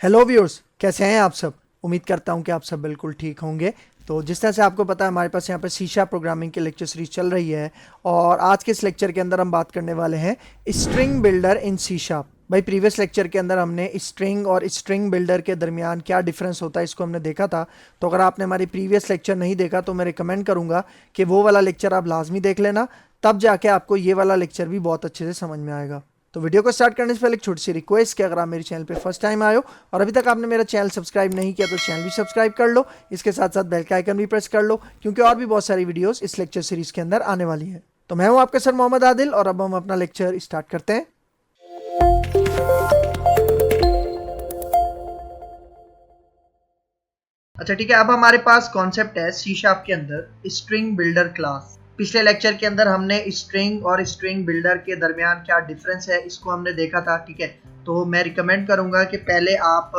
Hello viewers, कैसे हैं आप सब। उम्मीद करता हूं कि आप सब बिल्कुल ठीक होंगे। तो जिस तरह से आपको पता है, हमारे पास यहाँ पे सी# प्रोग्रामिंग की लेक्चर सीरीज चल रही है और आज के इस लेक्चर के अंदर हम बात करने वाले हैं स्ट्रिंग बिल्डर इन सी#। भाई, प्रीवियस लेक्चर के अंदर हमने स्ट्रिंग और स्ट्रिंग बिल्डर के दरमियान क्या डिफरेंस होता है इसको हमने देखा था। तो अगर आपने हमारी प्रीवियस लेक्चर नहीं देखा तो मैं रिकमेंड करूंगा कि वो वाला लेक्चर आप लाजमी देख लेना, तब जाके आपको ये वाला लेक्चर भी बहुत अच्छे से समझ में आएगा। तो वीडियो को स्टार्ट करने से पहले एक छोटी सी रिक्वेस्ट कि अगर आप मेरे चैनल पे फर्स्ट टाइम आए हो और अभी तक आपने मेरा चैनल सब्सक्राइब नहीं किया तो चैनल भी सब्सक्राइब कर लो। इसके साथ साथ बेल का आइकन भी प्रेस कर लो, क्योंकि और भी बहुत सारी वीडियोस इस लेक्चर सीरीज के अंदर आने वाली है। तो मैं हूं आपका सर मोहम्मद आदिल और अब हम अपना लेक्चर स्टार्ट करते हैं। अच्छा ठीक है, अब हमारे पास कॉन्सेप्ट है सी# के अंदर स्ट्रिंग बिल्डर क्लास। पिछले लेक्चर के अंदर हमने स्ट्रिंग और स्ट्रिंग बिल्डर के दरमियान क्या डिफरेंस है इसको हमने देखा था। ठीक है, तो मैं रिकमेंड करूंगा कि पहले आप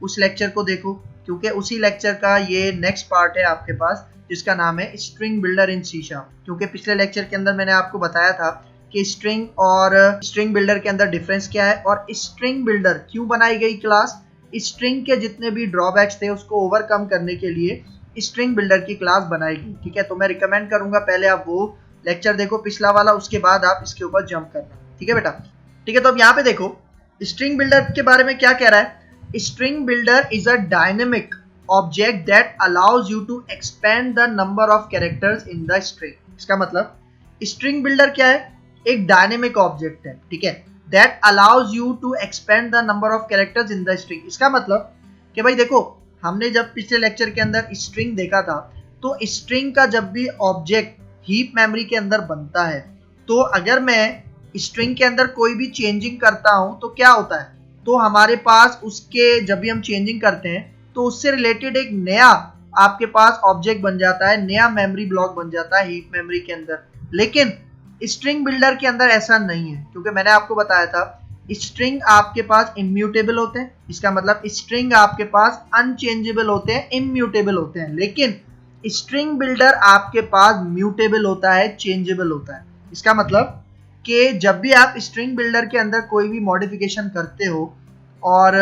उस लेक्चर को देखो, क्योंकि उसी लेक्चर का ये नेक्स्ट पार्ट है आपके पास, जिसका नाम है स्ट्रिंग बिल्डर इन सी#। क्योंकि पिछले लेक्चर के अंदर मैंने आपको बताया था कि स्ट्रिंग और स्ट्रिंग बिल्डर के अंदर डिफरेंस क्या है और स्ट्रिंग बिल्डर क्यों बनाई गई क्लास। स्ट्रिंग के जितने भी ड्रॉबैक्स थे उसको ओवरकम करने के लिए स्ट्रिंग बिल्डर की क्लास बनाएगी। ठीक है, तो मैं रिकमेंड करूंगा पहले आप वो लेक्चर देखो पिछला वाला, उसके बाद आप इसके ऊपर जंप करना। ठीक है बेटा। ठीक है, तो अब यहाँ पे देखो स्ट्रिंग बिल्डर के बारे में क्या कह रहा है। String builder is a dynamic object that allows you to expand the number of characters in the string. इसका मतलब स्ट्रिंग बिल्डर क्या है, एक डायनेमिक ऑब्जेक्ट है। ठीक है, that allows you to expand the number of characters in the string. इसका मतलब कि भाई देखो, हमने जब पिछले लेक्चर के अंदर स्ट्रिंग देखा था, तो स्ट्रिंग का जब भी ऑब्जेक्ट हीप मेमोरी के अंदर बनता है, तो अगर मैं स्ट्रिंग के अंदर कोई भी चेंजिंग करता हूं तो क्या होता है, तो हमारे पास उसके जब भी हम चेंजिंग करते हैं तो उससे रिलेटेड एक नया आपके पास ऑब्जेक्ट बन जाता है, नया मेमोरी ब्लॉक बन जाता है हीप मेमोरी के अंदर। लेकिन स्ट्रिंग बिल्डर के अंदर ऐसा नहीं है, क्योंकि मैंने आपको बताया था स्ट्रिंग आपके पास इम्यूटेबल होते हैं। इसका मतलब स्ट्रिंग आपके पास अनचेंजेबल होते हैं, इम्यूटेबल होते हैं। लेकिन स्ट्रिंग बिल्डर आपके पास म्यूटेबल होता है, चेंजेबल होता है। इसका मतलब कि जब भी आप स्ट्रिंग बिल्डर के अंदर कोई भी मॉडिफिकेशन करते हो और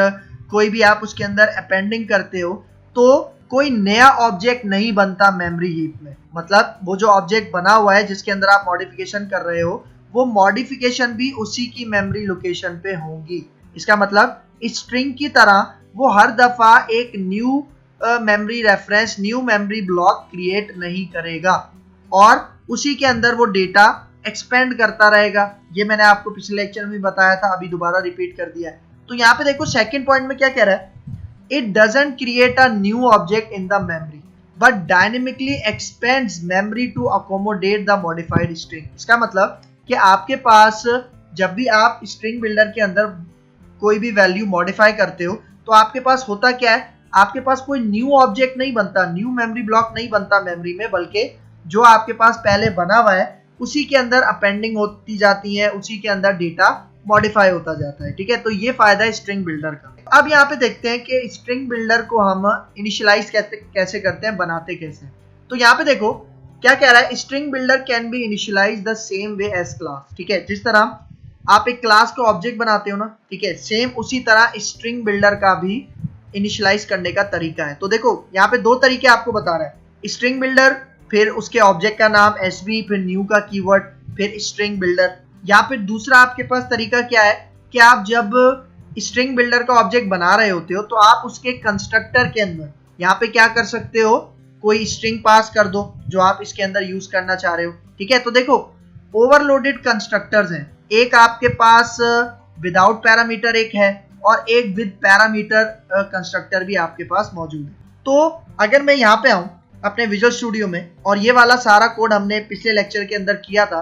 कोई भी आप उसके अंदर अपेंडिंग करते हो, तो कोई नया ऑब्जेक्ट नहीं बनता मेमोरी हीप में। मतलब वो जो ऑब्जेक्ट बना हुआ है जिसके अंदर आप मॉडिफिकेशन कर रहे हो, वो मॉडिफिकेशन भी उसी की मेमोरी लोकेशन पे होंगी। इसका मतलब स्ट्रिंग की तरह वो हर दफा एक new memory reference, new memory block create नहीं करेगा और उसी के अंदर वो डेटा एक्सपेंड करता रहेगा। ये मैंने आपको पिछले लेक्चर में बताया था, अभी दोबारा रिपीट कर दिया है। तो यहाँ पे देखो सेकंड पॉइंट में क्या कह रहा है, it doesn't create a new object in the memory but dynamically expands memory to accommodate the modified string. इसका मतलब कि आपके पास जब भी आप स्ट्रिंग बिल्डर के अंदर कोई भी वैल्यू मॉडिफाई करते हो, तो आपके पास होता क्या है, आपके पास कोई न्यू ऑब्जेक्ट नहीं बनता, न्यू मेमोरी ब्लॉक नहीं बनता मेमोरी में, बल्कि जो आपके पास पहले बना हुआ है उसी के अंदर अपेंडिंग होती जाती है, उसी के अंदर डेटा मॉडिफाई होता जाता है। ठीक है, तो ये फायदा है स्ट्रिंग बिल्डर का। अब यहाँ पे देखते हैं कि स्ट्रिंग बिल्डर को हम इनिशियलाइज कैसे करते हैं, बनाते कैसे। तो यहाँ पे देखो क्या कह रहा है, string builder can be initialize the same way as class. ठीक है, जिस तरह आप एक क्लास को ऑब्जेक्ट बनाते हो ना, ठीक है, सेम उसी तरह स्ट्रिंग बिल्डर का भी इनिशियलाइज करने का तरीका है। तो देखो यहाँ पे दो तरीके आपको बता रहा है, स्ट्रिंग बिल्डर, फिर उसके ऑब्जेक्ट का नाम एसवी, फिर न्यू का कीवर्ड, फिर स्ट्रिंग बिल्डर। या फिर दूसरा आपके पास तरीका क्या है कि आप जब स्ट्रिंग बिल्डर का ऑब्जेक्ट बना रहे होते हो तो आप उसके कंस्ट्रक्टर के अंदर यहाँ पे क्या कर सकते हो, कोई स्ट्रिंग पास कर दो जो आप इसके अंदर यूज करना चाह रहे हो। ठीक है, तो देखो ओवरलोडेड कंस्ट्रक्टर्स हैं, एक आपके पास विदाउट पैरामीटर एक है और एक विद पैरामीटर कंस्ट्रक्टर भी आपके पास मौजूद है। तो अगर मैं यहाँ पे आऊँ अपने विजुअल स्टूडियो में और ये वाला सारा कोड हमने पिछले लेक्चर के अंदर किया था,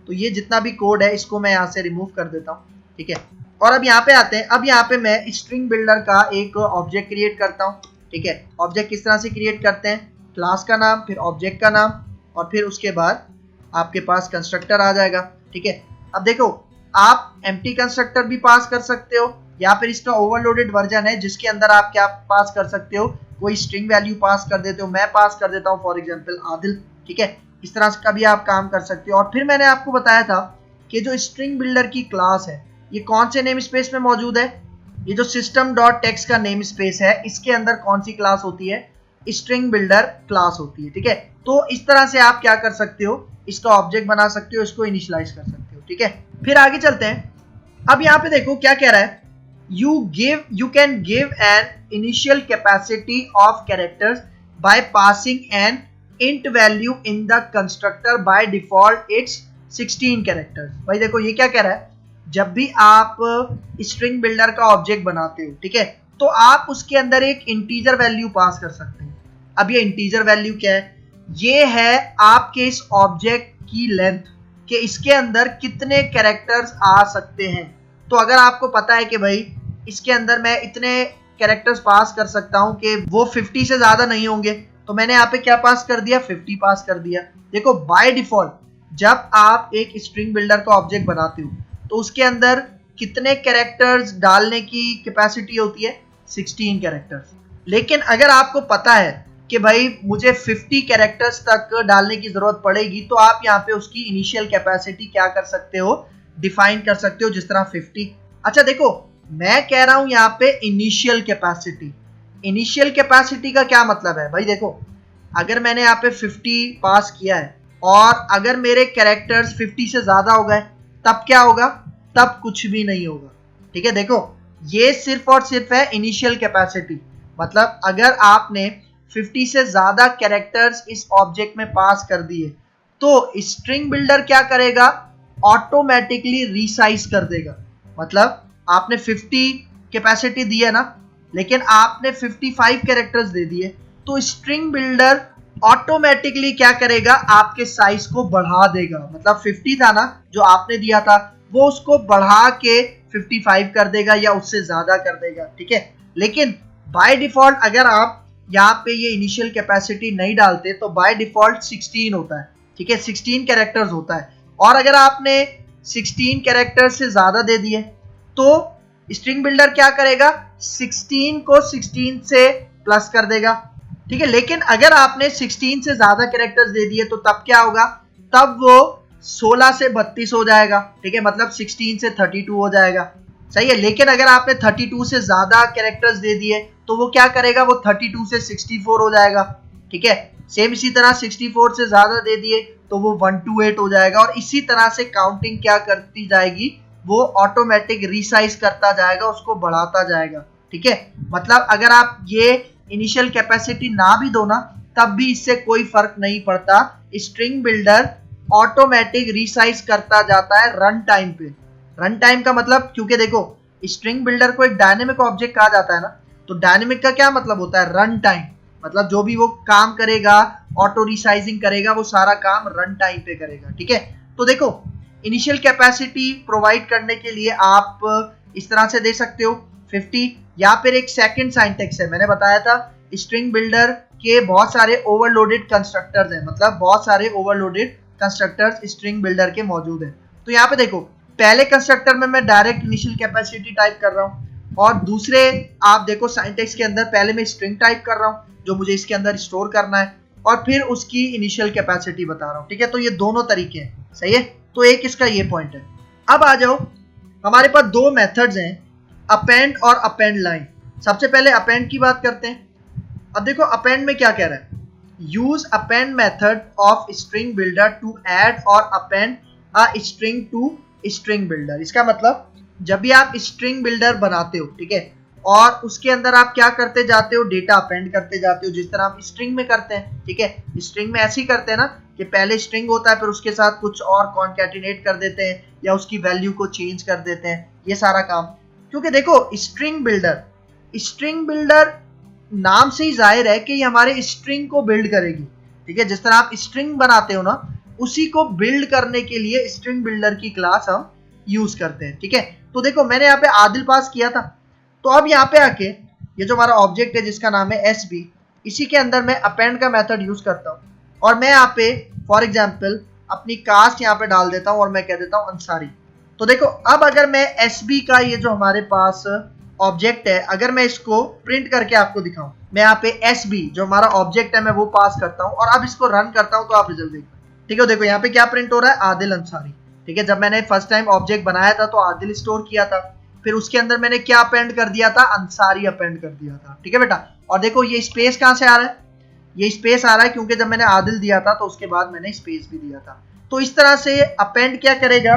तो ये जितना भी कोड है इसको मैं यहाँ से रिमूव कर देता हूँ। ठीक है, और अब यहाँ पे आते हैं। अब यहाँ पे मैं स्ट्रिंग बिल्डर का एक ऑब्जेक्ट क्रिएट करता हूँ। ठीक है, ऑब्जेक्ट किस तरह से क्रिएट करते हैं, क्लास का नाम, फिर ऑब्जेक्ट का नाम और फिर उसके बाद आपके पास कंस्ट्रक्टर आ जाएगा। ठीक है, अब देखो आप एम्प्टी कंस्ट्रक्टर भी पास कर सकते हो या फिर इसका ओवरलोडेड वर्जन है जिसके अंदर आप क्या पास कर सकते हो, कोई स्ट्रिंग वैल्यू पास कर देते हो। मैं पास कर देता हूँ फॉर एग्जांपल आदिल। ठीक है, इस तरह का भी आप काम कर सकते हो। और फिर मैंने आपको बताया था कि जो स्ट्रिंग बिल्डर की क्लास है ये कौन से नेम स्पेस में मौजूद है, ये जो सिस्टम डॉट टेक्स्ट का नेम स्पेस है इसके अंदर कौन सी क्लास होती है, स्ट्रिंग बिल्डर क्लास होती है। ठीक है, तो इस तरह से आप क्या कर सकते हो, इसका ऑब्जेक्ट बना सकते हो, इसको इनिशियलाइज कर सकते हो। ठीक है, फिर आगे चलते हैं। अब यहाँ पे देखो क्या कह रहा है, you can give an initial capacity of characters by passing an int value in the constructor, by default it's 16 characters। भाई देखो ये क्या कह रहा है, जब भी आप स्ट्रिंग बिल्डर का ऑब्जेक्ट बनाते हो, ठीक है, तो आप उसके अंदर एक इंटीजर वैल्यू पास कर सकते हैं। अब ये इंटीजर वैल्यू क्या है, ये है आपके इस ऑब्जेक्ट की लेंथ कि इसके अंदर कितने कैरेक्टर्स आ सकते हैं। तो अगर आपको पता है कि भाई इसके अंदर मैं इतने कैरेक्टर्स पास कर सकता हूं कि वो 50 से ज्यादा नहीं होंगे, तो मैंने यहाँ पे क्या पास कर दिया, 50 पास कर दिया। देखो बाय डिफॉल्ट जब आप एक स्ट्रिंग बिल्डर का ऑब्जेक्ट बनाते हो तो उसके अंदर कितने कैरेक्टर्स डालने की कैपेसिटी होती है, 16 कैरेक्टर्स। लेकिन अगर आपको पता है कि भाई मुझे 50 कैरेक्टर्स तक डालने की जरूरत पड़ेगी, तो आप यहाँ पे उसकी इनिशियल कैपेसिटी क्या कर सकते हो, डिफाइन कर सकते हो, जिस तरह 50। अच्छा देखो मैं कह रहा हूं यहाँ पे इनिशियल कैपेसिटी। इनिशियल कैपेसिटी का क्या मतलब है, भाई देखो अगर मैंने यहाँ पे 50 पास किया है और अगर मेरे कैरेक्टर्स 50 से ज्यादा हो गए तब क्या होगा, तब कुछ भी नहीं होगा। ठीक है, देखो ये सिर्फ और सिर्फ है इनिशियल कैपेसिटी। मतलब अगर आपने 50 से ज्यादा कैरेक्टर्स इस ऑब्जेक्ट में पास कर दिए तो स्ट्रिंग बिल्डर क्या करेगा, ऑटोमेटिकली रीसाइज कर देगा। मतलब आपने 50 कैपेसिटी दी है ना, लेकिन आपने 55 कैरेक्टर्स दे दिए, तो स्ट्रिंग बिल्डर ऑटोमेटिकली क्या करेगा, आपके साइज को बढ़ा देगा। मतलब 50 था ना जो आपने दिया था, वो उसको बढ़ा के 55 कर देगा या उससे ज्यादा कर देगा। ठीक है, लेकिन बाय डिफॉल्ट अगर आप यहाँ पे ये इनिशियल कैपेसिटी नहीं डालते तो बाय डिफॉल्ट 16 होता है। ठीक है, 16 कैरेक्टर्स होता है। और अगर आपने 16 कैरेक्टर्स से ज्यादा दे दिए तो स्ट्रिंग बिल्डर क्या करेगा, 16 को 16 से प्लस कर देगा। ठीक है, लेकिन अगर आपने 16 से ज्यादा कैरेक्टर्स दे दिए तो तब क्या होगा, तब वो 16 से 32 हो जाएगा। ठीक है, मतलब 16 से 32 हो जाएगा। सही है, लेकिन अगर आपने 32 से ज्यादा कैरेक्टर्स दे दिए तो वो क्या करेगा, वो 32 से 64 हो जाएगा। ठीक है, सेम इसी तरह 64 से ज्यादा दे दिए तो वो 128 हो जाएगा। और इसी तरह से काउंटिंग क्या करती जाएगी, वो ऑटोमेटिक रिसाइज करता जाएगा, उसको बढ़ाता जाएगा। ठीक है, मतलब अगर आप ये इनिशियल कैपेसिटी ना भी दो ना, तब भी इससे कोई फर्क नहीं पड़ता। स्ट्रिंग बिल्डर ऑटोमेटिक रिसाइज करता जाता है रन टाइम पे। रन टाइम का मतलब, क्योंकि देखो स्ट्रिंग बिल्डर को एक डायनेमिक ऑब्जेक्ट कहा जाता है ना, तो डायनेमिक का क्या मतलब होता है, रन टाइम। मतलब जो भी वो काम करेगा, ऑटो रिसाइजिंग करेगा, वो सारा काम रन टाइम पे करेगा। ठीक है, तो देखो इनिशियल कैपेसिटी प्रोवाइड करने के लिए आप इस तरह से दे सकते हो 50, या फिर एक सेकंड सिंटैक्स है, मैंने बताया था स्ट्रिंग बिल्डर के बहुत सारे ओवरलोडेड कंस्ट्रक्टर्स हैं। मतलब बहुत सारे ओवरलोडेड कंस्ट्रक्टर्स स्ट्रिंग बिल्डर के मौजूद हैं। तो यहाँ पे देखो पहले कंस्ट्रक्टर में मैं डायरेक्ट इनिशियल कैपेसिटी टाइप कर रहा हूँ, और दूसरे आप देखो सिंटैक्स के अंदर पहले मैं स्ट्रिंग टाइप कर रहा हूँ जो मुझे इसके अंदर स्टोर करना है, और फिर उसकी इनिशियल कैपेसिटी बता रहा हूँ। ठीक है, तो ये दोनों तरीके हैं। सही है, तो एक इसका ये पॉइंट है। अब आ जाओ, हमारे पास दो मेथड्स हैं, अपेंड और अपेंड लाइन। सबसे पहले अपेंड की बात करते हैं। अब देखो अपेंड में क्या कह रहा है, use append method of string builder to add और append a string to string builder. इसका मतलब जब भी आप स्ट्रिंग बिल्डर बनाते हो, ठीक है, और उसके अंदर आप क्या करते जाते हो, डेटा अपेंड करते जाते हो, जिस तरह आप स्ट्रिंग में करते हैं। ठीक है, स्ट्रिंग में ऐसे ही करते हैं ना कि पहले स्ट्रिंग होता है, फिर उसके साथ कुछ और कॉन्कैटिनेट कर देते हैं या उसकी वैल्यू को चेंज कर देते हैं, ये सारा काम। क्योंकि देखो स्ट्रिंग बिल्डर नाम से ही जाहिर है कि ये हमारे स्ट्रिंग को बिल्ड करेगी। ठीक है, जिस तरह आप स्ट्रिंग बनाते हो ना, उसी को बिल्ड करने के लिए स्ट्रिंग बिल्डर की क्लास हम यूज करते हैं। ठीक है, तो देखो मैंने यहाँ पे आदिल पास किया था, तो अब यहाँ पे आके ये जो हमारा ऑब्जेक्ट है जिसका नाम है SB, इसी के अंदर मैं अपेंड का मेथड यूज करता हूँ, और मैं यहाँ पे फॉर एग्जांपल अपनी कास्ट यहाँ पे डाल देता हूँ और मैं कह देता हूँ अंसारी। तो देखो अब अगर मैं SB का ये जो हमारे पास ऑब्जेक्ट है, अगर मैं इसको प्रिंट करके आपको दिखाऊं, मैं यहाँ पे SB जो हमारा ऑब्जेक्ट है मैं वो पास करता हूँ, और अब इसको रन करता हूँ तो आप रिजल्ट देखो। ठीक है, देखो यहाँ पे क्या प्रिंट हो रहा है, आदिल अंसारी। ठीक है, जब मैंने फर्स्ट टाइम ऑब्जेक्ट बनाया था तो आदिल स्टोर किया था, फिर उसके अंदर मैंने क्या अपेंड कर दिया था, अंसारी अपेंड कर दिया था। ठीक है बेटा, और देखो ये स्पेस कहां से आ रहा है, ये स्पेस आ रहा है क्योंकि जब मैंने आदिल दिया था तो उसके बाद मैंने स्पेस भी दिया था। तो इस तरह से अपेंड क्या करेगा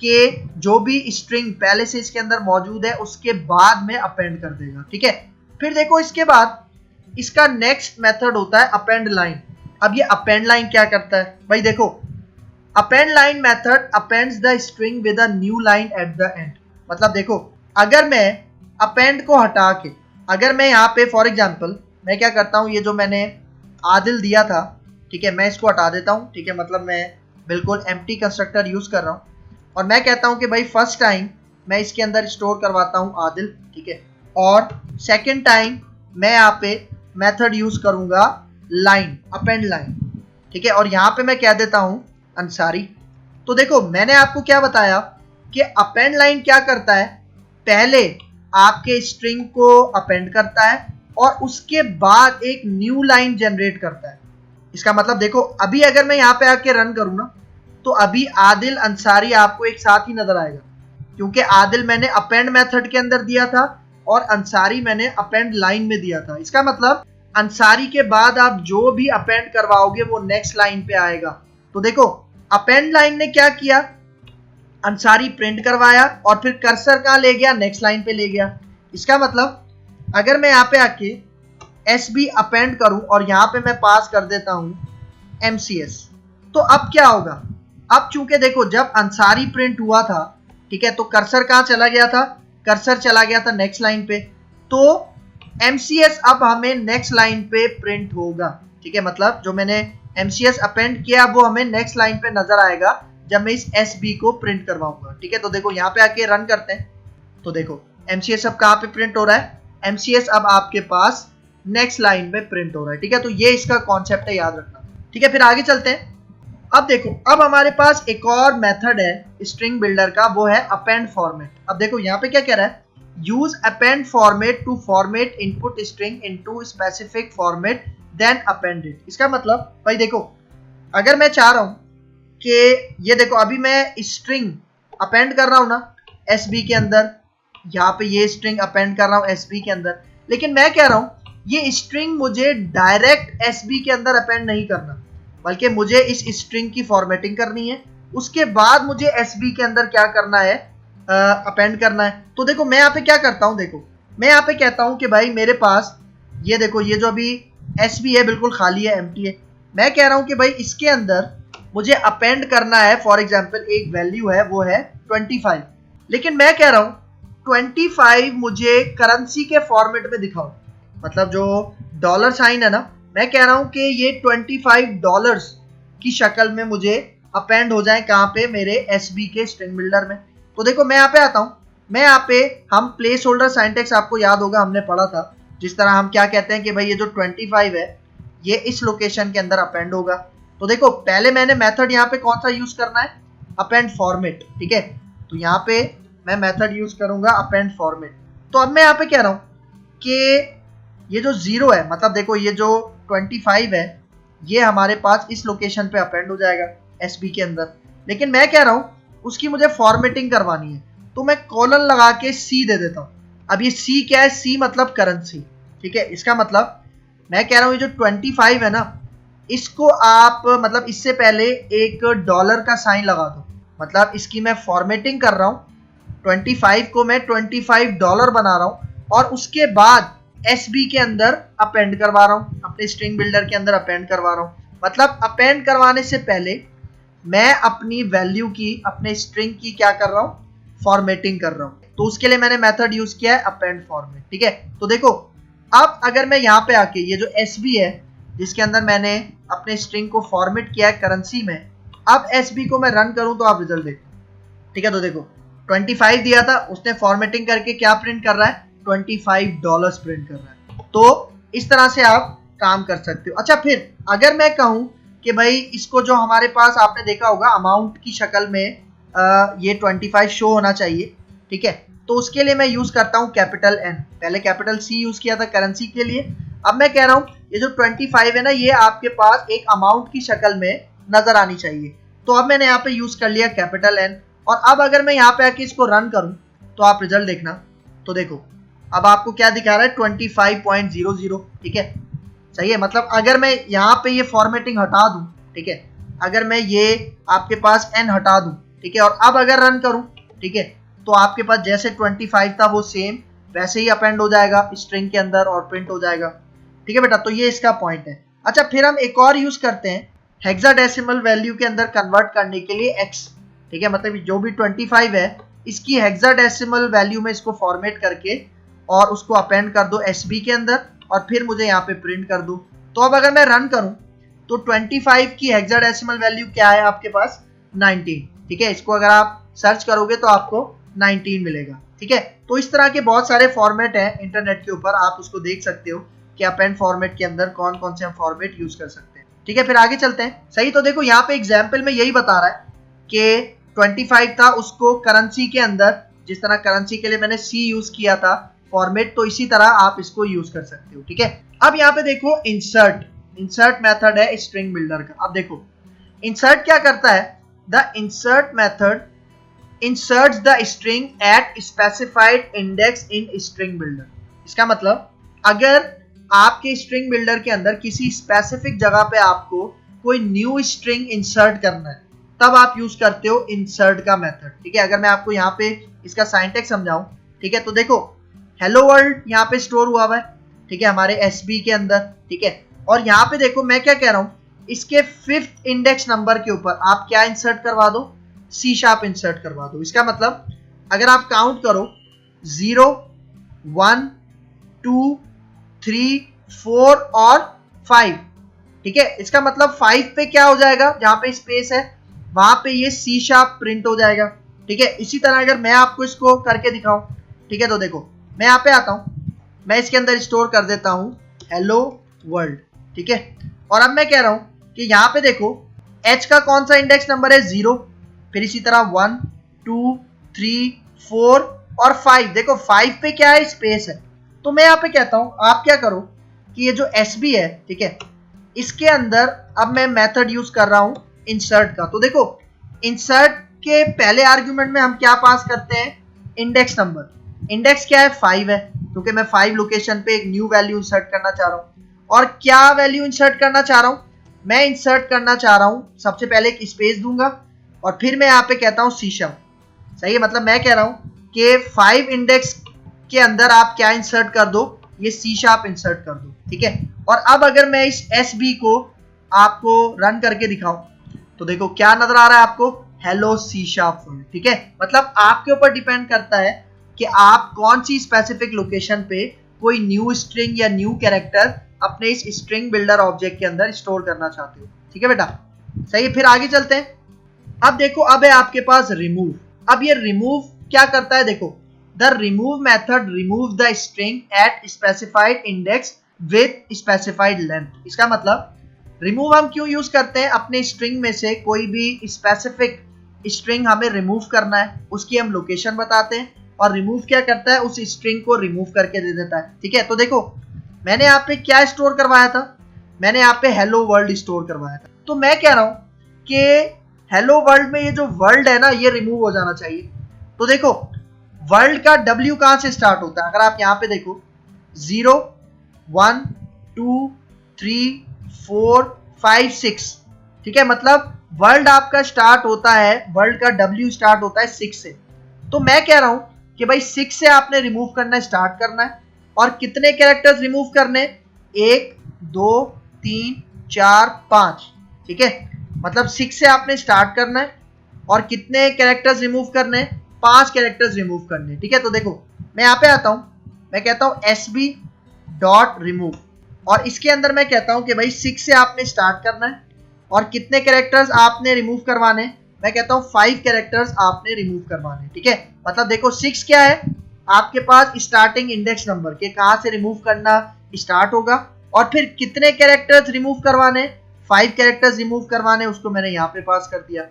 कि जो भी स्ट्रिंग पहले से इसके अंदर मौजूद है उसके बाद में अपेंड कर देगा। ठीक है, फिर देखो इसके बाद इसका नेक्स्ट मेथड होता है अपेंड लाइन। अब ये अपेंड लाइन क्या करता है भाई, देखो append line method happens the string with a new line at the end. मतलब देखो अगर मैं अपेंड को हटा के, अगर मैं यहाँ पे फॉर एग्जांपल मैं क्या करता हूँ, ये जो मैंने आदिल दिया था, ठीक है, मैं इसको हटा देता हूँ। ठीक है, मतलब मैं बिल्कुल एम्प्टी कंस्ट्रक्टर यूज कर रहा हूँ और मैं कहता हूँ कि भाई फर्स्ट टाइम मैं इसके अंदर स्टोर करवाता हूँ आदिल। ठीक है, और सेकेंड टाइम मैं यहाँ पे मेथड यूज करूंगा लाइन, अपेंड लाइन। ठीक है, और यहाँ पे मैं कह देता हूँ अंसारी। तो देखो मैंने आपको क्या बताया कि अपेंड लाइन क्या करता है, पहले आपके स्ट्रिंग को अपेंड करता है और उसके बाद एक न्यू लाइन जनरेट करता है। इसका मतलब देखो अभी अगर मैं यहाँ पे आके रन करूँ ना, तो अभी आदिल अंसारी आपको एक साथ ही नजर आएगा, क्योंकि आदिल मैंने अपेंड मेथड के अंदर दिया था और अंसारी मैंने अपेंड लाइन में दिया था। इसका मतलब अंसारी के बाद आप जो भी अपेंड करवाओगे वो नेक्स्ट लाइन पे आएगा। तो देखो अपेंड लाइन ने क्या किया, अंसारी प्रिंट करवाया और फिर कर्सर कहां ले गया, नेक्स्ट लाइन पे ले गया। इसका मतलब अगर मैं यहाँ पे आके SB अपेंड करूं और यहाँ पे मैं पास कर देता हूं MCS, तो अब क्या होगा, अब चूंकि देखो जब अंसारी प्रिंट हुआ था, ठीक है, तो कर्सर कहां चला गया था, कर्सर चला गया था नेक्स्ट लाइन पे, तो MCS अब हमें नेक्स्ट लाइन पे प्रिंट होगा। ठीक है, मतलब जो मैंने MCS अपेंड किया वो हमें नेक्स्ट लाइन पे नजर आएगा जब मैं इस SB को प्रिंट करवाऊंगा। ठीक है, तो देखो यहाँ पे आके रन करते हैं, तो देखो MCS अब कहाँ पे प्रिंट हो रहा है, MCS अब आपके पास नेक्स्ट लाइन में प्रिंट हो रहा है। ठीक है, तो ये इसका कॉन्सेप्ट है, याद रखना। ठीक है, फिर आगे चलते हैं। अब देखो अब हमारे पास एक और मेथड है स्ट्रिंग बिल्डर का, वो है अपेंड फॉर्मेट। अब देखो यहाँ पे क्या कह रहा है, use append format to format input string into specific format then append it. इसका मतलब भाई देखो अगर मैं चाह रहा हूं कि ये देखो अभी मैं स्ट्रिंग अपेंड कर रहा हूं ना SB के अंदर, यहाँ पे ये स्ट्रिंग अपेंड कर रहा हूं SB के अंदर, लेकिन मैं कह रहा हूं ये स्ट्रिंग मुझे डायरेक्ट SB के अंदर अपेंड नहीं करना, बल्कि मुझे इस स्ट्रिंग की फॉर्मेटिंग करनी है, उसके बाद मुझे SB के अंदर क्या करना है, अपेंड करना है। तो देखो मैं यहाँ पे क्या करता हूँ, देखो मैं यहाँ पे कहता हूँ कि भाई मेरे पास ये देखो ये जो अभी SB है बिल्कुल खाली है, एम्प्टी है, मैं कह रहा हूँ कि भाई इसके अंदर मुझे अपेंड करना है, फॉर एग्जाम्पल एक वैल्यू है वो है 25, लेकिन मैं कह रहा हूँ 25 मुझे करेंसी के फॉर्मेट में दिखाओ, मतलब जो डॉलर साइन है ना, मैं कह रहा हूं कि ये 25 डॉलर्स की शक्ल में मुझे अपेंड हो जाए, कहां पे, मेरे SB के स्ट्रिंग बिल्डर में। तो देखो मैं यहाँ पे आता हूं, मैं यहाँ पे हम प्लेस होल्डर सिंटैक्स आपको याद होगा हमने पढ़ा था, जिस तरह हम क्या कहते हैं कि भाई ये जो 25 है ये इस लोकेशन के अंदर अपेंड होगा। तो देखो पहले मैंने मेथड यहाँ पे कौन सा यूज करना है, अपेंड फॉर्मेट। ठीक है, तो यहाँ पे मैं मेथड यूज करूंगा अपेंड फॉर्मेट। तो अब मैं यहाँ पे कह रहा हूं कि ये जो 0 है, मतलब देखो ये जो 25 है ये हमारे पास इस लोकेशन पे अपेंड हो जाएगा SB के अंदर, लेकिन मैं कह रहा हूं उसकी मुझे फॉर्मेटिंग करवानी है, तो मैं कॉलन लगा के C दे देता हूं। अब ये C क्या है, C मतलब करेंसी। ठीक है, इसका मतलब मैं कह रहा हूं ये जो 25 है ना, इसको आप मतलब इससे पहले एक डॉलर का साइन लगा दो, मतलब इसकी मैं फॉर्मेटिंग कर रहा हूं, 25 को मैं 25 डॉलर बना रहा हूं और उसके बाद SB के अंदर अपेंड करवा रहा हूं, अपने स्ट्रिंग बिल्डर के अंदर अपेंड करवा रहा हूं। मतलब अपेंड करवाने से पहले मैं अपनी वैल्यू की, अपने स्ट्रिंग की क्या कर रहा हूं, फॉर्मेटिंग कर रहा हूं। तो उसके लिए मैंने मेथड यूज किया है अपेंड फॉर्मेट। ठीक है, तो देखो अब अगर मैं यहाँ पे आके ये जो SB है जिसके अंदर मैंने अपने स्ट्रिंग को फॉर्मेट किया है करेंसी में, अब SB को मैं रन करूं तो आप रिजल्ट देखो। ठीक है, तो देखो 25 दिया था, उसने फॉर्मेटिंग करके क्या प्रिंट कर रहा है, 25 डॉलर्स प्रिंट कर रहा है। तो इस तरह से आप काम कर सकते हो। अच्छा, फिर अगर मैं कहूं कि भाई इसको जो हमारे पास आपने देखा होगा अमाउंट की शक्ल में ये 25 शो होना चाहिए। ठीक है, तो उसके लिए मैं यूज करता हूं कैपिटल N, पहले कैपिटल C यूज किया था करेंसी के लिए। अब मैं कह रहा हूं ये जो 25 है ना, ये आपके पास एक अमाउंट की शक्ल में नजर आनी चाहिए, तो अब मैंने यहाँ पे यूज कर लिया कैपिटल N। और अब अगर मैं यहाँ पे आके इसको रन करूं तो आप रिजल्ट देखना। तो देखो अब आपको क्या दिखा रहा है 25.00, ठीक है, सही है। मतलब अगर मैं यहाँ पे ये फॉर्मेटिंग हटा दूं, ठीक है, अगर मैं ये आपके पास n हटा दूं, ठीक है, और अब अगर रन करूं, ठीक है, तो आपके पास जैसे 25 था वो सेम वैसे ही अपेंड हो जाएगा स्ट्रिंग के अंदर और प्रिंट हो जाएगा, ठीक है बेटा। तो ये इसका पॉइंट है। अच्छा फिर हम एक और यूज करते हैं हेक्साडेसिमल वैल्यू के अंदर कन्वर्ट करने के लिए x, ठीक है, मतलब जो भी 25 है इसकी हेक्साडेसिमल वैल्यू में इसको फॉर्मेट करके और उसको अपेंड कर दो SB के अंदर और फिर मुझे यहाँ पे प्रिंट कर दो। तो अब अगर मैं रन करूं तो 25 की हेक्साडेसिमल वैल्यू क्या है आपके पास 19, ठीक है। इसको अगर आप सर्च करोगे तो आपको 19 मिलेगा, ठीक है। तो इस तरह के बहुत सारे फॉर्मेट हैं इंटरनेट के ऊपर, आप उसको देख सकते हो कि अपेंड फॉर्मेट के अंदर कौन कौन से हम फॉर्मेट यूज कर सकते हैं, ठीक है। फिर आगे चलते हैं, सही। तो देखो यहाँ पे एग्जाम्पल में यही बता रहा है कि 25 था उसको करेंसी के अंदर, जिस तरह करेंसी के लिए मैंने C यूज किया था फॉर्मेट, तो इसी तरह आप इसको यूज कर सकते हो, ठीक है। अब यहाँ पे देखो इंसर्ट मेथड है स्ट्रिंग बिल्डर का। अब देखो इंसर्ट क्या करता है, the insert method inserts the string eight specified index in string builder. इसका मतलब अगर आपके स्ट्रिंग बिल्डर के अंदर किसी स्पेसिफिक जगह पे आपको कोई न्यू स्ट्रिंग इंसर्ट करना है तब आप यूज करते हो इंसर्ट का मेथड, ठीक है। अगर मैं आपको यहाँ पे इसका सिंटैक्स समझाऊं, ठीक है, तो देखो हेलो वर्ल्ड यहाँ पे स्टोर हुआ है, ठीक है, हमारे SB के अंदर, ठीक है। और यहाँ पे देखो मैं क्या कह रहा हूँ, इसके 5th इंडेक्स नंबर के ऊपर आप क्या इंसर्ट करवा दो, C# इंसर्ट करवा दो। इसका मतलब अगर आप काउंट करो 0 1 2 3 4 और 5, ठीक है, इसका मतलब 5 पे क्या हो जाएगा, जहां पे स्पेस है वहां पे ये C# प्रिंट हो जाएगा, ठीक है। इसी तरह अगर मैं आपको इसको करके दिखाऊं, ठीक है, तो देखो मैं यहाँ पे आता हूं, मैं इसके अंदर स्टोर कर देता हूं हेलो वर्ल्ड, ठीक है। और अब मैं कह रहा हूं कि यहाँ पे देखो H का कौन सा इंडेक्स नंबर है 0, फिर इसी तरह 1 2 3 4 और 5, देखो 5 पे क्या है स्पेस है। तो मैं यहाँ पे कहता हूं आप क्या करो कि ये जो SB है, ठीक है, इसके अंदर अब मैं मेथड यूज कर रहा हूं इंसर्ट का। तो देखो इंसर्ट के पहले आर्ग्यूमेंट में हम क्या पास करते हैं, इंडेक्स नंबर। इंडेक्स क्या है 5 है, क्योंकि मैं 5 लोकेशन पे एक न्यू वैल्यू इंसर्ट करना चाह रहा हूं। और क्या वैल्यू इंसर्ट करना चाह रहा हूं, मैं इंसर्ट करना चाह रहा हूं सबसे पहले एक स्पेस दूंगा और फिर मैं यहाँ पे कहता हूं C#, सही है। मतलब मैं कह रहा हूं कि 5 इंडेक्स के अंदर आप क्या इंसर्ट कर दो, ये C# इंसर्ट कर दो, ठीक है। और अब अगर मैं इस SB को आपको रन करके दिखाऊं तो देखो क्या नजर आ रहा है आपको, हेलो C#, ठीक है। मतलब आपके ऊपर डिपेंड करता है कि आप कौन सी स्पेसिफिक लोकेशन पे कोई न्यू स्ट्रिंग या न्यू कैरेक्टर अपने इस स्ट्रिंग बिल्डर ऑब्जेक्ट के अंदर स्टोर करना चाहते हो, ठीक है बेटा, सही है। फिर आगे चलते हैं। अब देखो अब है आपके पास रिमूव। अब ये रिमूव क्या करता है, देखो the remove method remove the string eight specified index with specified length. इसका मतलब रिमूव हम क्यों यूज करते हैं, अपने स्ट्रिंग में से कोई भी स्पेसिफिक स्ट्रिंग हमें रिमूव करना है, उसकी हम लोकेशन बताते हैं और रिमूव क्या करता है, उस स्ट्रिंग को रिमूव करके दे देता है, ठीक है। तो देखो मैंने यहाँ पे क्या स्टोर करवाया था, मैंने यहाँ पे हेलो वर्ल्ड स्टोर करवाया था। तो मैं कह रहा हूं कि हेलो वर्ल्ड में ये जो वर्ल्ड है ना ये रिमूव हो जाना चाहिए। तो देखो वर्ल्ड का W कहां से स्टार्ट होता है, अगर आप यहाँ पे देखो 0 1 2 3 4 5 6, ठीक है। मतलब वर्ल्ड आपका स्टार्ट होता है, वर्ल्ड का W स्टार्ट होता है 6 से। तो मैं कह रहा हूं कि भाई 6 से आपने रिमूव करना स्टार्ट करना है। और कितने कैरेक्टर्स रिमूव करने, 1 2 3 4 5, ठीक है। मतलब 6 से आपने स्टार्ट करना है और कितने कैरेक्टर्स रिमूव करने, 5 कैरेक्टर्स रिमूव करने, ठीक है। तो देखो मैं यहाँ पे आता हूं, मैं कहता हूं SB डॉट रिमूव और इसके अंदर मैं कहता हूं कि भाई 6 से आपने स्टार्ट करना है और कितने कैरेक्टर्स आपने रिमूव करवाने, मैं कहता हूं 5 कैरेक्टर्स आपने रिमूव करवाने, ठीक है। मतलब देखो 6 क्या है आपके पास स्टार्टिंग इंडेक्स नंबर के, कहां से रिमूव करना स्टार्ट होगा और फिर कितने कैरेक्टर्स रिमूव करवाने, 5 कैरेक्टर्स रिमूव करवाने, उसको मैंने यहाँ पे पास कर दिया।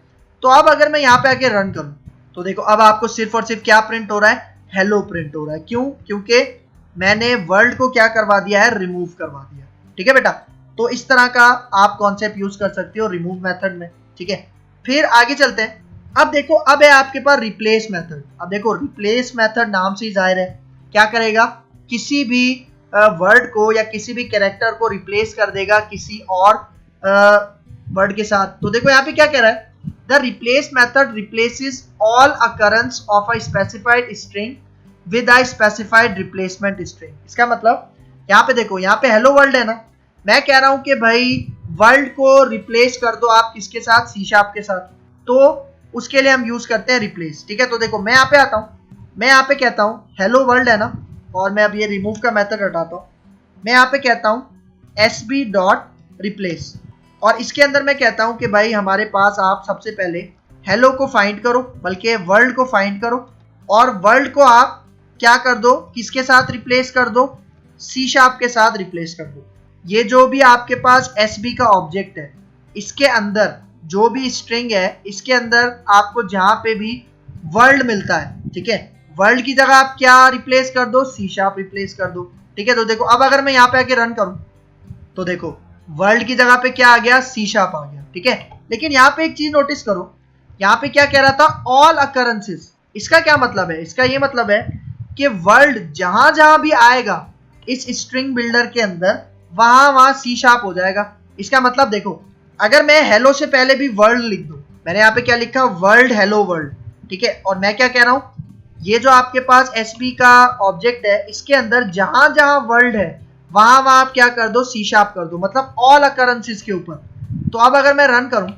तो अब अगर मैं यहाँ पे आके रन करूं तो देखो अब आपको सिर्फ और सिर्फ क्या प्रिंट हो रहा है, हेलो प्रिंट हो रहा है। क्यों, क्योंकि मैंने वर्ल्ड को क्या करवा दिया है, रिमूव करवा दिया, ठीक है बेटा। तो इस तरह का आप कॉन्सेप्ट यूज कर सकते हो रिमूव मेथड में, ठीक है। फिर आगे चलते हैं। अब देखो, अब है आपके पास रिप्लेस मेथड। अब देखो रिप्लेस मेथड नाम से ही जाहिर है क्या करेगा, किसी भी वर्ड को या किसी भी कैरेक्टर को रिप्लेस कर देगा किसी और वर्ड के साथ। तो देखो यहाँ पे क्या कह रहा है, the replace method replaces all occurrence of a specified string with a specified replacement string. इसका मतलब यहाँ पे देखो, यहाँ पे हेलो वर्ल्ड है ना, मैं कह रहा हूं कि भाई वर्ल्ड को रिप्लेस कर दो आप किसके साथ, सी शार्प के साथ, तो उसके लिए हम यूज करते हैं रिप्लेस। ठीक है, तो देखो मैं यहाँ पे आता हूँ, मैं यहाँ पे कहता हूँ हेलो वर्ल्ड है ना, और मैं अब ये रिमूव का मेथड हटाता हूँ, मैं यहाँ पे कहता हूँ sb डॉट रिप्लेस, और इसके अंदर मैं कहता हूँ कि भाई हमारे पास आप सबसे पहले हेलो को फाइंड करो, बल्कि वर्ल्ड को फाइंड करो, और वर्ल्ड को आप क्या कर दो, किसके साथ रिप्लेस कर दो, सी शार्प के साथ रिप्लेस कर दो। ये जो भी आपके पास एसबी का ऑब्जेक्ट है, इसके अंदर जो भी स्ट्रिंग है, इसके अंदर आपको जहां पे भी वर्ल्ड मिलता है, ठीक है, वर्ल्ड की जगह आप क्या रिप्लेस कर दो, सी शार्प रिप्लेस कर दो। ठीक है, तो देखो अब अगर मैं यहाँ पे आके रन करूं तो देखो वर्ल्ड की जगह पे क्या आ गया, सी शार्प आ गया। ठीक है, लेकिन यहाँ पे एक चीज नोटिस करो, यहाँ पे क्या कह रहा था, ऑल अकरेंसेस। इसका क्या मतलब है, इसका ये मतलब है कि वर्ल्ड जहां जहां भी आएगा इस स्ट्रिंग बिल्डर के अंदर, वहां वहां सी शार्प हो जाएगा। इसका मतलब देखो, अगर मैं हेलो से पहले भी वर्ल्ड लिख दूं, मैंने यहाँ पे क्या लिखा, वर्ल्ड हेलो वर्ल्ड, ठीक है, और मैं क्या कह रहा हूं, ये जो आपके पास एसबी का ऑब्जेक्ट है, इसके अंदर जहां जहां वर्ल्ड है वहां वहां आप क्या कर दो, सी शार्प कर दो, मतलब ऑल अकरेंसेस के ऊपर। तो अब अगर मैं रन करूं,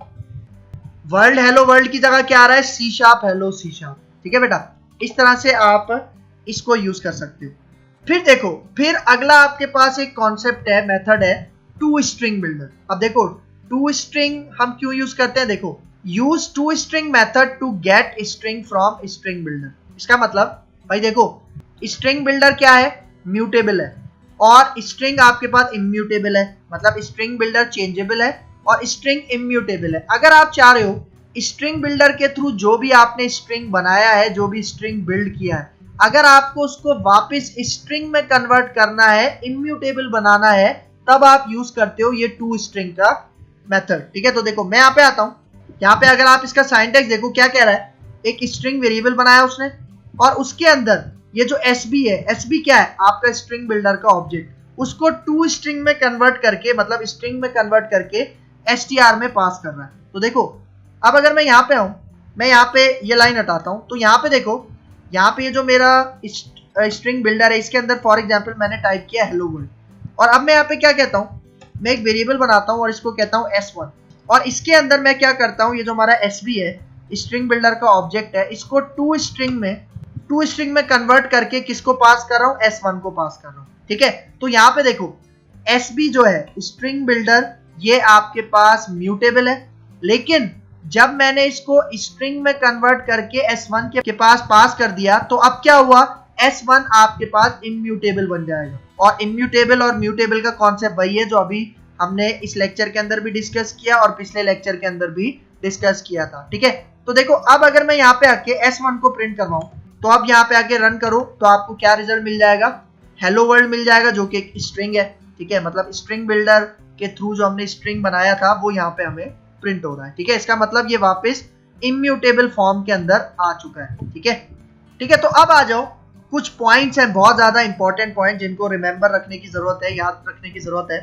वर्ल्ड हेलो वर्ल्ड की जगह क्या आ रहा है, C sharp hello C sharp. ठीक है बेटा, इस तरह से आप इसको यूज कर सकते हो। फिर देखो, फिर अगला आपके पास एक कॉन्सेप्ट है, मेथड है टू स्ट्रिंग बिल्डर। अब देखो टू स्ट्रिंग हम क्यों यूज करते हैं, देखो use to string method to get string from string builder. इसका मतलब भाई देखो, स्ट्रिंग बिल्डर क्या है, म्यूटेबल है, और स्ट्रिंग आपके पास इम्यूटेबल है, मतलब स्ट्रिंग बिल्डर चेंजेबल है और स्ट्रिंग इम्यूटेबल है। अगर आप चाह रहे हो स्ट्रिंग बिल्डर के थ्रू जो भी आपने स्ट्रिंग बनाया है, जो भी स्ट्रिंग बिल्ड किया है, अगर आपको उसको वापस स्ट्रिंग में कन्वर्ट करना है, इम्यूटेबल बनाना है, तब आप यूज करते हो ये टू स्ट्रिंग का मेथड। ठीक है, तो देखो मैं यहाँ पे आता हूँ, यहाँ पे अगर आप इसका सिंटैक्स देखो क्या कह रहा है, एक स्ट्रिंग वेरिएबल बनाया उसने, और उसके अंदर ये जो एसबी है, एसबी क्या है, आपका स्ट्रिंग बिल्डर का ऑब्जेक्ट, उसको टू स्ट्रिंग में कन्वर्ट करके, मतलब स्ट्रिंग में कन्वर्ट करके एसटीआर में पास कर रहा है। तो देखो अब अगर मैं यहाँ पे आऊँ, मैं यहाँ पे ये लाइन हटाता हूँ, तो यहाँ पे देखो, यहाँ पे ये जो मेरा स्ट्रिंग बिल्डर है, इसके अंदर फॉर एग्जांपल मैंने टाइप किया हेलो वर्ल्ड, और अब मैं यहाँ पे क्या कहता हूँ, मैं एक वेरिएबल बनाता हूँ और इसको कहता हूँ s1, और इसके अंदर मैं क्या करता हूँ, ये जो हमारा एसबी है, स्ट्रिंग बिल्डर का ऑब्जेक्ट है, इसको टू स्ट्रिंग में कन्वर्ट करके किसको पास कर रहा हूँ, s1 को पास कर रहा हूँ। ठीक है, तो यहाँ पे देखो एसबी जो है स्ट्रिंग बिल्डर, ये आपके पास म्यूटेबल है, लेकिन जब मैंने इसको स्ट्रिंग में कन्वर्ट करके s1 के पास पास कर दिया, तो अब क्या हुआ, s1 आपके पास इम्यूटेबल बन जाएगा। और इम्यूटेबल और म्यूटेबल का कॉन्सेप्ट वही है जो अभी हमने इस लेक्चर के अंदर भी डिस्कस किया और पिछले लेक्चर के अंदर भी डिस्कस किया था। ठीक है, तो देखो अब अगर मैं यहाँ पे आके s1 को प्रिंट करवाऊं, तो अब यहाँ पे आके रन करो, तो आपको क्या रिजल्ट मिल जाएगा, हेलो वर्ल्ड मिल जाएगा, जो कि एक स्ट्रिंग है। ठीक है, मतलब स्ट्रिंग बिल्डर के थ्रू जो हमने स्ट्रिंग बनाया था वो यहाँ पे हमें प्रिंट हो रहा है। ठीक है, इसका मतलब ये वापस इम्यूटेबल फॉर्म के अंदर आ चुका है। ठीक है, ठीक है, तो अब आ जाओ, कुछ पॉइंट्स हैं बहुत ज्यादा इंपॉर्टेंट पॉइंट, जिनको रिमेंबर रखने की जरूरत है, याद रखने की जरूरत है।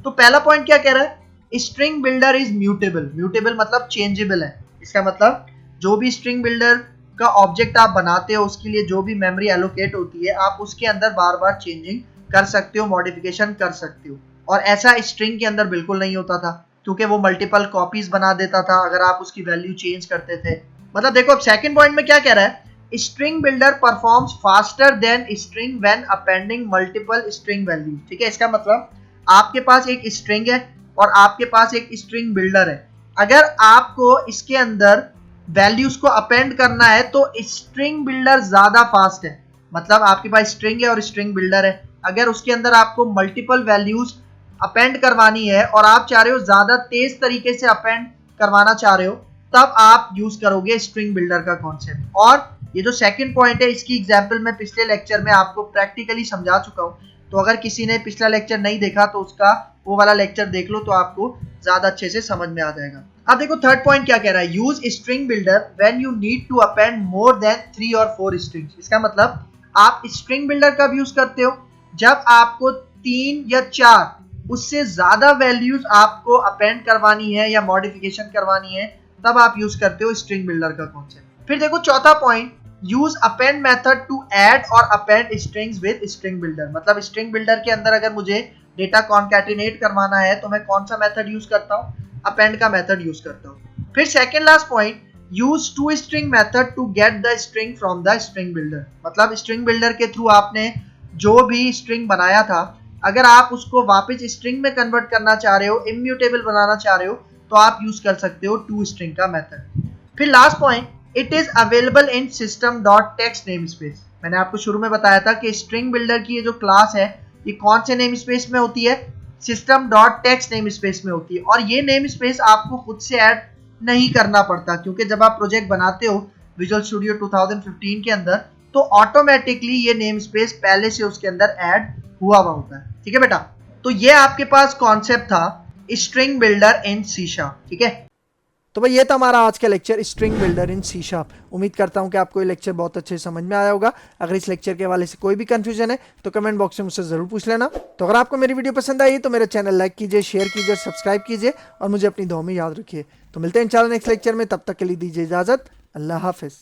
तो पहला पॉइंट क्या कह रहा है, string builder is mutable. Mutable मतलब चेंजेबल है। इसका मतलब जो भी स्ट्रिंग बिल्डर का ऑब्जेक्ट आप बनाते हो, उसके लिए जो भी मेमोरी एलोकेट होती है, आप उसके अंदर बार बार चेंजिंग कर सकते हो, मॉडिफिकेशन कर सकते हो, और ऐसा स्ट्रिंग के अंदर बिल्कुल नहीं होता था, क्योंकि वो मल्टीपल कॉपीज बना देता था अगर आप उसकी वैल्यू चेंज करते थे। मतलब देखो अब सेकंड पॉइंट में क्या कह रहा है, string builder performs faster than string when appending multiple string value. ठीक है, इसका मतलब आपके पास एक स्ट्रिंग है और आपके पास एक स्ट्रिंग बिल्डर है, अगर आपको इसके अंदर वैल्यूज को अपेंड करना है तो स्ट्रिंग बिल्डर ज्यादा फास्ट है। मतलब आपके पास स्ट्रिंग है और स्ट्रिंग बिल्डर है, अगर उसके अंदर आपको मल्टीपल वैल्यूज अपेंड करवानी है और आप चाह रहे हो ज्यादा तेज तरीके से अपेंड करवाना चाह रहे हो, तब आप यूज करोगे स्ट्रिंग बिल्डर का कॉन्सेप्ट। और ये जो सेकंड पॉइंट है, इसकी एग्जांपल मैं पिछले लेक्चर में आपको प्रैक्टिकली समझा चुका हूं, तो अगर किसी ने पिछला लेक्चर नहीं देखा तो उसका वो वाला लेक्चर देख लो, तो आपको ज्यादा अच्छे से समझ में आ जाएगा। अब देखो थर्ड पॉइंट क्या कह रहा है, use string builder when you need to append more then 3 और 4 स्ट्रिंग्स। इसका मतलब आप स्ट्रिंग बिल्डर कब यूज करते हो, जब आपको 3 या 4 उससे ज्यादा वैल्यूज आपको अपेंड करवानी है या मॉडिफिकेशन करवानी है, तब आप यूज करते हो स्ट्रिंग बिल्डर का कॉन्सेप्ट। फिर देखो चौथा point, use append method to add और append strings with string builder. मतलब स्ट्रिंग बिल्डर के अंदर अगर मुझे डेटा कॉन्कैटिनेट करवाना है तो मैं कौन सा मेथड यूज करता हूँ, अपेंड का मेथड यूज करता हूँ। फिर second last point, use to string method to get the string from the string builder. मतलब स्ट्रिंग बिल्डर के थ्रू आपने जो भी स्ट्रिंग बनाया था, अगर आप उसको वापस स्ट्रिंग में कन्वर्ट करना चाह रहे हो, इम्यूटेबल बनाना चाह रहे हो, तो आप यूज कर सकते हो टू स्ट्रिंग का मेथड। फिर last point, it is available in system dot text name space. मैंने आपको शुरू में बताया था कि स्ट्रिंग बिल्डर की ये जो क्लास है ये कौन से नेम स्पेस में होती है, system dot text name space में होती है। और ये नेम स्पेस आपको खुद से ऐड नहीं करना पड़ता, क्योंकि जब आप प्रोजेक्ट बनाते हो विजुअल स्टूडियो 2015 के अंदर, तो ऑटोमेटिकली ये नेम स्पेस पहले से उसके अंदर ऐड हुआ होता है। ठीक है बेटा, तो ये आपके पास कॉन्सेप्ट था स्ट्रिंग बिल्डर इन सी शार्प। ठीक है, तो भाई ये था हमारा आज का लेक्चर स्ट्रिंग बिल्डर इन सी शार्प। उम्मीद करता हूँ कि आपको ये लेक्चर बहुत अच्छे से समझ में आया होगा। अगर इस लेक्चर के हवाले से कोई भी कंफ्यूजन है तो कमेंट बॉक्स में मुझसे जरूर पूछ लेना। तो अगर आपको मेरी वीडियो पसंद आई तो मेरा चैनल लाइक कीजिए, शेयर कीजिए, सब्सक्राइब कीजिए और मुझे अपनी दुआ में याद रखिए। तो मिलते हैं इंशाल्लाह नेक्स्ट लेक्चर में, तब तक के लिए दीजिए इजाजत। अल्लाह हाफिज।